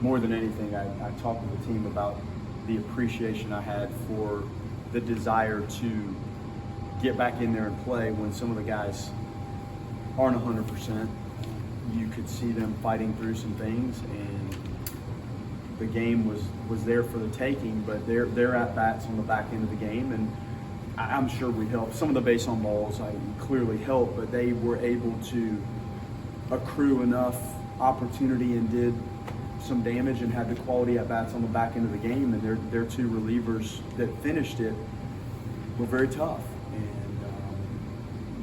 more than anything, I talked with the team about the appreciation I had for the desire to get back in there and play when some of the guys aren't 100%. You could see them fighting through some things, and the game was there for the taking, but their at-bats on the back end of the game, and I'm sure we helped. Some of the base on balls I clearly helped, but they were able to accrue enough opportunity and did some damage and had the quality at-bats on the back end of the game, and their two relievers that finished it were very tough.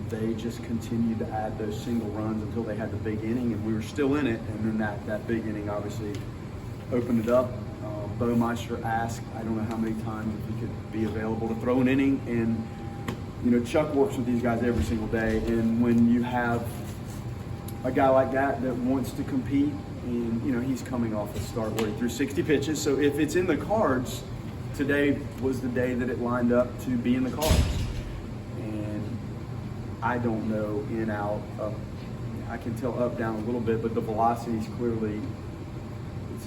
They just continued to add those single runs until they had the big inning, and we were still in it. And then that big inning obviously opened it up. Bo Meister asked, I don't know how many times, if he could be available to throw an inning. And, you know, Chuck works with these guys every single day. And when you have a guy like that wants to compete, and, you know, he's coming off a start where he threw 60 pitches. So if it's in the cards, today was the day that it lined up to be in the cards. I don't know in, out, up. I can tell up, down a little bit, but the velocity's clearly,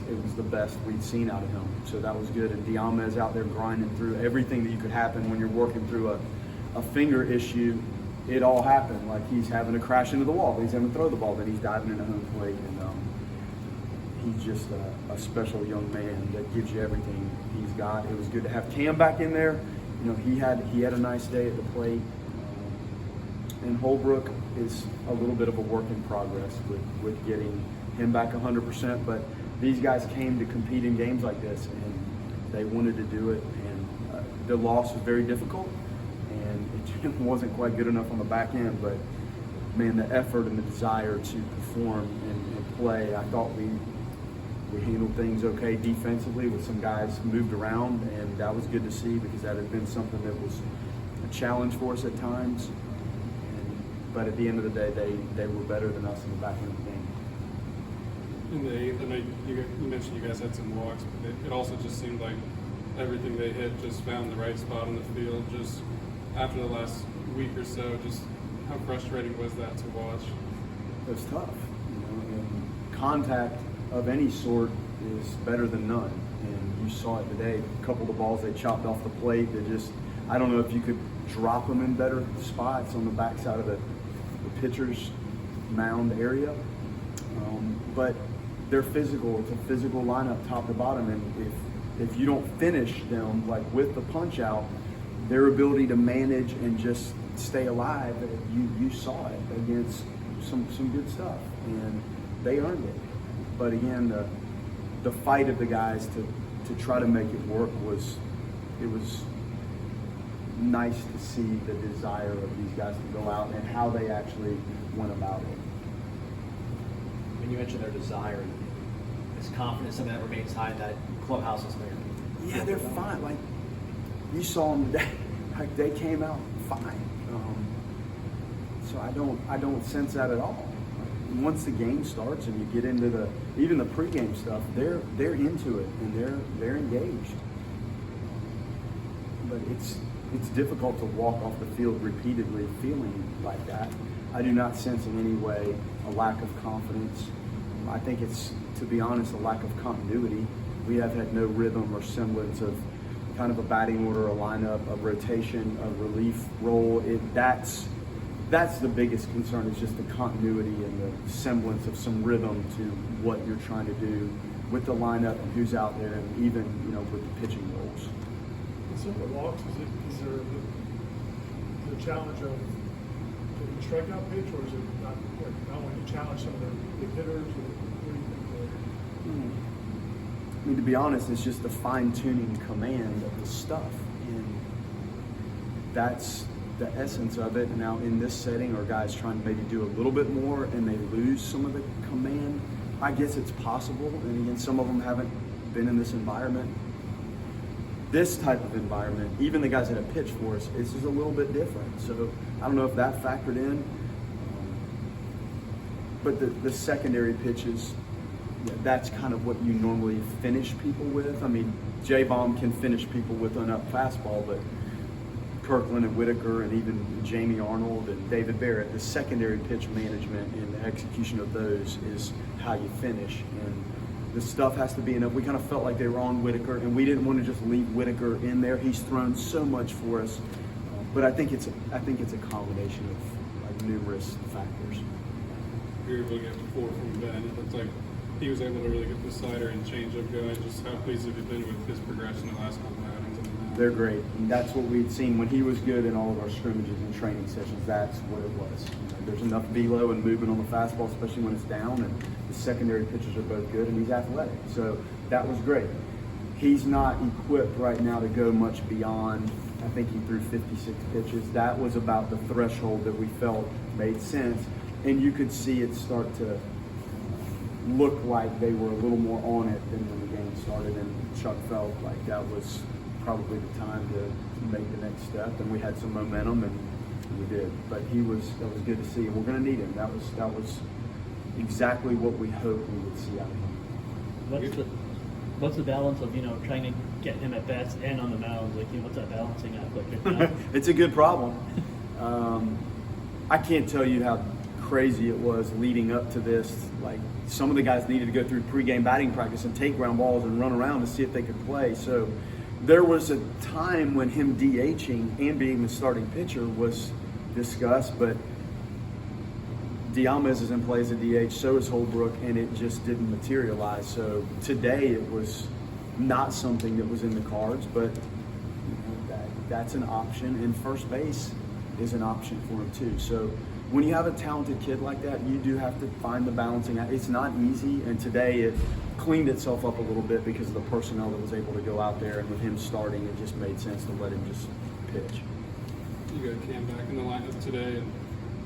it was the best we'd seen out of him. So that was good. And Diama's out there grinding through everything that you could happen when you're working through a finger issue. It all happened. Like, he's having to crash into the wall, he's having to throw the ball, then he's diving into home plate. And he's just a special young man that gives you everything he's got. It was good to have Cam back in there. You know, he had a nice day at the plate. And Holbrook is a little bit of a work in progress with getting him back 100%. But these guys came to compete in games like this, and they wanted to do it. And the loss was very difficult, and it wasn't quite good enough on the back end. But, man, the effort and the desire to perform and play, I thought we handled things okay defensively with some guys moved around, and that was good to see because that had been something that was a challenge for us at times. But at the end of the day, they were better than us in the back end of the game. In the eighth, I know you mentioned you guys had some walks, but it also just seemed like everything they hit just found the right spot on the field. Just after the last week or so, just how frustrating was that to watch? It was tough. You know, and contact of any sort is better than none. And you saw it today. A couple of the balls they chopped off the plate, they just, I don't know if you could drop them in better spots on the backside of the pitcher's mound area. But they're physical. It's a physical lineup top to bottom, and if you don't finish them, like with the punch out, their ability to manage and just stay alive, you saw it against some good stuff, and they earned it. But again, the fight of the guys to try to make it work was nice to see the desire of these guys to go out and how they actually went about it. When you mentioned their desire, is confidence something that remains high in that clubhouse is there? Yeah, they're fine. Like, you saw them today. Like, they came out fine. So I don't sense that at all. Once the game starts and you get into even the pregame stuff, they're into it and they're engaged. But it's difficult to walk off the field repeatedly feeling like that. I do not sense in any way a lack of confidence. I think it's, to be honest, a lack of continuity. We have had no rhythm or semblance of kind of a batting order, a lineup, a rotation, a relief role. That's the biggest concern, is just the continuity and the semblance of some rhythm to what you're trying to do with the lineup and who's out there, and even, you know, with the pitching roles. Some of the walks, is there the challenge of getting a strikeout pitch, or is it not when you challenge some of the big hitters? What do you think there? I mean, to be honest, it's just the fine-tuning command of the stuff, and that's the essence of it. Now, in this setting, are guys trying to maybe do a little bit more and they lose some of the command? I guess it's possible, and again, some of them haven't been in this environment. This type of environment, even the guys that have pitched for us, it's just a little bit different. So I don't know if that factored in. But the secondary pitches, that's kind of what you normally finish people with. I mean, J-Bomb can finish people with an up fastball, but Kirkland and Whitaker and even Jamie Arnold and David Barrett, the secondary pitch management and the execution of those is how you finish. And The stuff has to be enough. We kind of felt like they were on Whitaker, and we didn't want to just leave Whitaker in there. He's thrown so much for us, but I think it's a combination of like numerous factors. We were able to get 4 from Ben. It looks like he was able to really get the slider and changeup going. Just how pleased have you been with his progression the last couple outings on the mound? They're great, and that's what we'd seen when he was good in all of our scrimmages and training sessions. That's what it was. There's enough velo and movement on the fastball, especially when it's down, and the secondary pitches are both good, and he's athletic. So that was great. He's not equipped right now to go much beyond, I think he threw 56 pitches. That was about the threshold that we felt made sense, and you could see it start to look like they were a little more on it than when the game started, and Chuck felt like that was probably the time to make the next step, and we had some momentum, and we did. But that was good to see, and we're going to need him. That was exactly what we hoped we would see out of him. What's the balance of trying to get him at bats and on the mound? Like what's that balancing act like right now? It's a good problem. I can't tell you how crazy it was leading up to this. Like some of the guys needed to go through pregame batting practice and take ground balls and run around to see if they could play. So there was a time when him DHing and being the starting pitcher was discussed, but Diamez is in play as a DH, so is Holbrook, and it just didn't materialize. So today it was not something that was in the cards, but that's an option, and first base is an option for him too. So when you have a talented kid like that, you do have to find the balancing act. It's not easy, and today it cleaned itself up a little bit because of the personnel that was able to go out there, and with him starting, it just made sense to let him just pitch. You got Cam back in the lineup today, and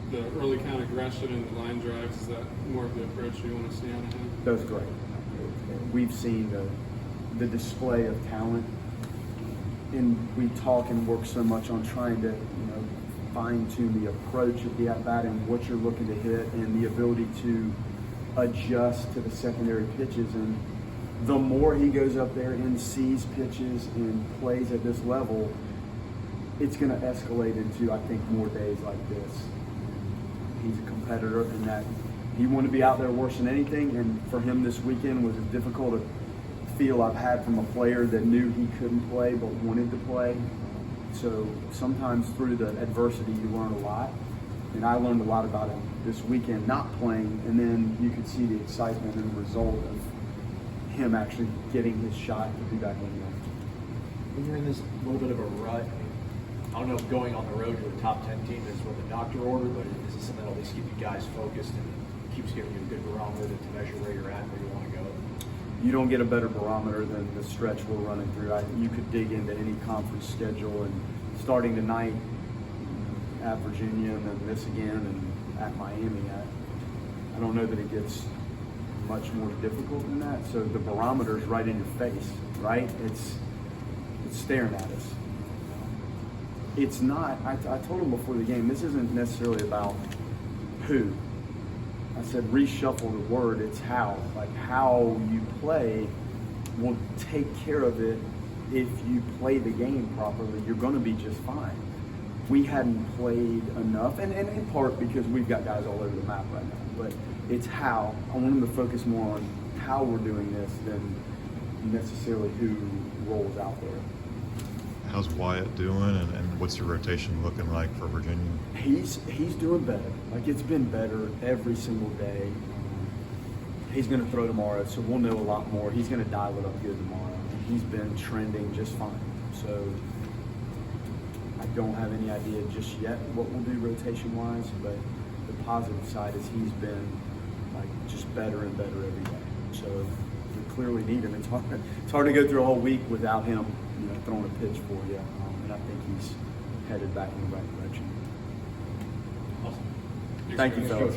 the early count aggression and the line drives, is that more of the approach you want to see out of him? That was great. We've seen the display of talent, and we talk and work so much on trying to fine-tune the approach of the at-bat and what you're looking to hit and the ability to adjust to the secondary pitches. And the more he goes up there and sees pitches and plays at this level, it's going to escalate into, I think, more days like this. He's a competitor, and that he wanted to be out there worse than anything, and for him this weekend was as difficult a feel I've had from a player that knew he couldn't play but wanted to play. So sometimes through the adversity you learn a lot, and I learned a lot about him this weekend not playing, and then you could see the excitement and the result of him actually getting his shot to be back in there. When you're in this little bit of a rut, I don't know if going on the road to a top 10 team is what the doctor ordered, but is it something that at least keep you guys focused and keeps giving you a good barometer to measure where you're at, where you want to go? You don't get a better barometer than the stretch we're running through. You could dig into any conference schedule, and starting tonight at Virginia and then this again and at Miami, I don't know that it gets much more difficult than that. So the barometer's right in your face, right? It's staring at us. It's not, I told him before the game, this isn't necessarily about who. I said reshuffle the word, it's how. Like how you play will take care of it. If you play the game properly, you're going to be just fine. We hadn't played enough, and in part because we've got guys all over the map right now, but it's how. I want them to focus more on how we're doing this than necessarily who rolls out there. How's Wyatt doing, and what's your rotation looking like for Virginia? He's doing better. Like it's been better every single day. He's going to throw tomorrow, so we'll know a lot more. He's going to dial it up good tomorrow. He's been trending just fine. So I don't have any idea just yet what we'll do rotation-wise, but the positive side is he's been like just better and better every day. So we clearly need him. It's hard to go through a whole week without him, throwing a pitch for you. And I think he's headed back in the right direction. Awesome. Thank you, fellas.